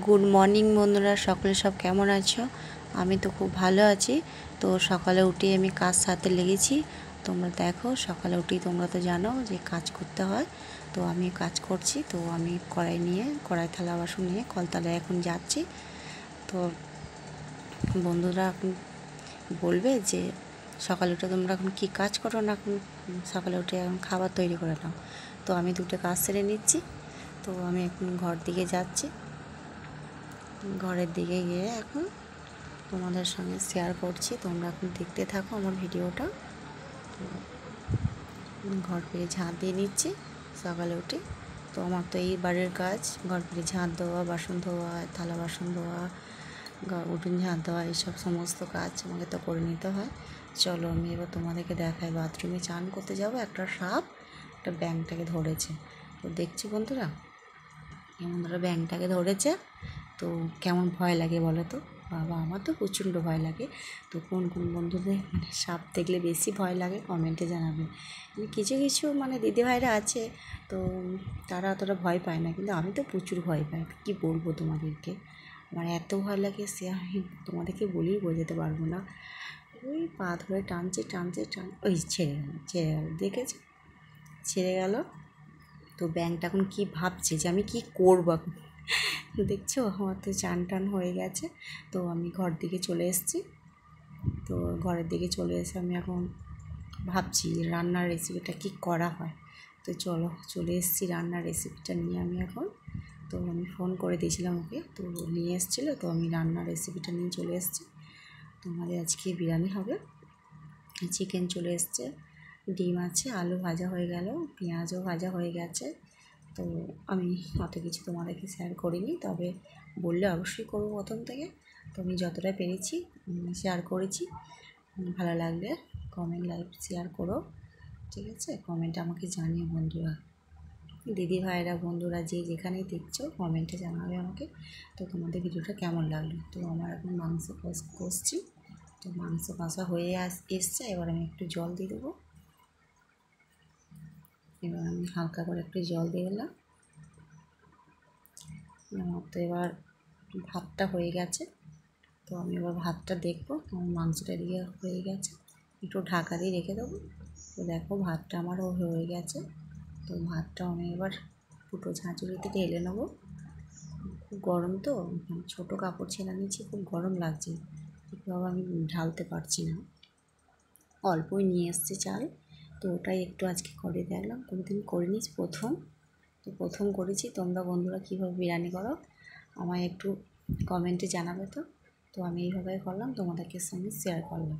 Good morning বন্ধুরা, সকলে সব কেমন আছো? আমি তো খুব ভালো আছি। তো সকালে উঠে আমি কাজ সারতে লেগেছি। তোমরা দেখো, সকালে উঠেই তোমরা তো জানো যে কাজ করতে হয়। তো আমি কাজ করছি। তো আমি কড়াই থালা বাসন নিয়ে কলতলায় এখন যাচ্ছি। তো বন্ধুরা এখন বলবে যে সকালে উঠে তোমরা এখন কী কাজ করো না, এখন সকালে উঠে এখন খাবার তৈরি করে নাও। তো আমি দুটো কাজ সেরে নিচ্ছি। তো আমি এখন ঘর দিকে যাচ্ছি। ঘরের দিকে গিয়ে এখন তোমাদের সঙ্গে শেয়ার করছি। তোমরা এখন দেখতে থাকো আমার ভিডিওটা। তো ঘর ফিরে ঝাঁট দিয়ে নিচ্ছি সকালে উঠে। তো আমার তো এই বাড়ির কাজ, ঘর ফিরে ঝাঁট দেওয়া, বাসন ধোয়া, থালা বাসন ধোয়া, উঠোন ঝাঁট দেওয়া, এইসব সমস্ত কাজ আমাকে তো করে নিতে হয়। চলো আমি এবার তোমাদেরকে দেখাই। বাথরুমে চান করতে যাবো, একটা সাপ একটা ব্যাঙটাকে ধরেছে। তো দেখছি বন্ধুরা, ব্যাঙটাকে ধরেছে। তো কেমন ভয় লাগে বলো তো? বাবা, আমার তো প্রচণ্ড ভয় লাগে। তো কোন কোন বন্ধুদের সাপ দেখলে বেশি ভয় লাগে কমেন্টে জানাবে। কিছু কিছু দিদিভাইরা আছে, তো তারা অতটা ভয় পায় না, কিন্তু আমি তো প্রচুর ভয় পাই। কী বলবো তোমাদেরকে, আমার এত ভয় লাগে সে আমি তোমাদেরকে বলেই বোঝাতে পারবো না। ওই পা ধরে টানছে, ওই ছেড়ে গেল দেখেছি, ছেড়ে গেল। তো ব্যাঙটা এখন কী ভাবছে যে আমি কি করবো এখন। দেখছো, আমার তো চান টান হয়ে গেছে। তো আমি ঘর দিকে চলে এসেছি। তো ঘরের দিকে চলে এসে আমি এখন ভাবছি রান্নার রেসিপিটা কী করা হয়। তো চলে এসেছি রান্নার রেসিপিটা নিয়ে আমি এখন। তো আমি ফোন করে দিয়েছিলাম ওকে, তো নিয়ে এসেছিলো। তো আমি রান্নার রেসিপিটা নিয়ে চলে এসেছি। তো আমাদের আজকে বিরিয়ানি হবে। চিকেন চলে এসছে, ডিম আছে, আলু ভাজা হয়ে গেল, পেঁয়াজও ভাজা হয়ে গেছে। তো আমি অত কিছু তোমাদেরকে শেয়ার করিনি, তবে বললে অবশ্যই করবো প্রথম থেকে। তো আমি যতটা পেরেছি শেয়ার করেছি। ভালো লাগলে কমেন্ট, লাইক, শেয়ার করো, ঠিক আছে? কমেন্টে আমাকে জানিও বন্ধুরা, দিদি ভাইরা, বন্ধুরা যে যেখানেই দেখছো কমেন্টে জানাবে আমাকে। তো তোমাদের ভিডিওটা কেমন লাগলো। তো আমার এখন মাংস কষছি। তো মাংস কষা হয়ে এসছে। এবার আমি একটু জল দিয়ে দেবো। এবার আমি হালকা করে একটু জল দিয়ে দিলাম। আমার তো এবার ভাতটা হয়ে গেছে। তো আমি এবার ভাতটা দেখবো, আমার মাংসটা দিয়ে হয়ে গেছে, একটু ঢাকা দিয়ে রেখে দেবো। তো দেখো ভাতটা আমারও হয়ে গেছে। তো ভাতটা আমি এবার ফুটো ঝাঁঝুড়িতে ঢেলে নেবো। খুব গরম, তো ছোটো কাপড় ছেঁড়া নিচ্ছি, খুব গরম লাগছে, ঠিকভাবে আমি ঢালতে পারছি না। অল্পই নিয়ে এসছে চাল, তো ওটাই একটু আজকে করে দেখলাম। কোনোদিন করিনি, প্রথম। তো প্রথম করেছি। তোমরা বন্ধুরা কীভাবে বিরিয়ানি করো আমায় একটু কমেন্টে জানাবে। তো আমি এইভাবে করলাম, তোমাদেরকে সঙ্গে শেয়ার করলাম।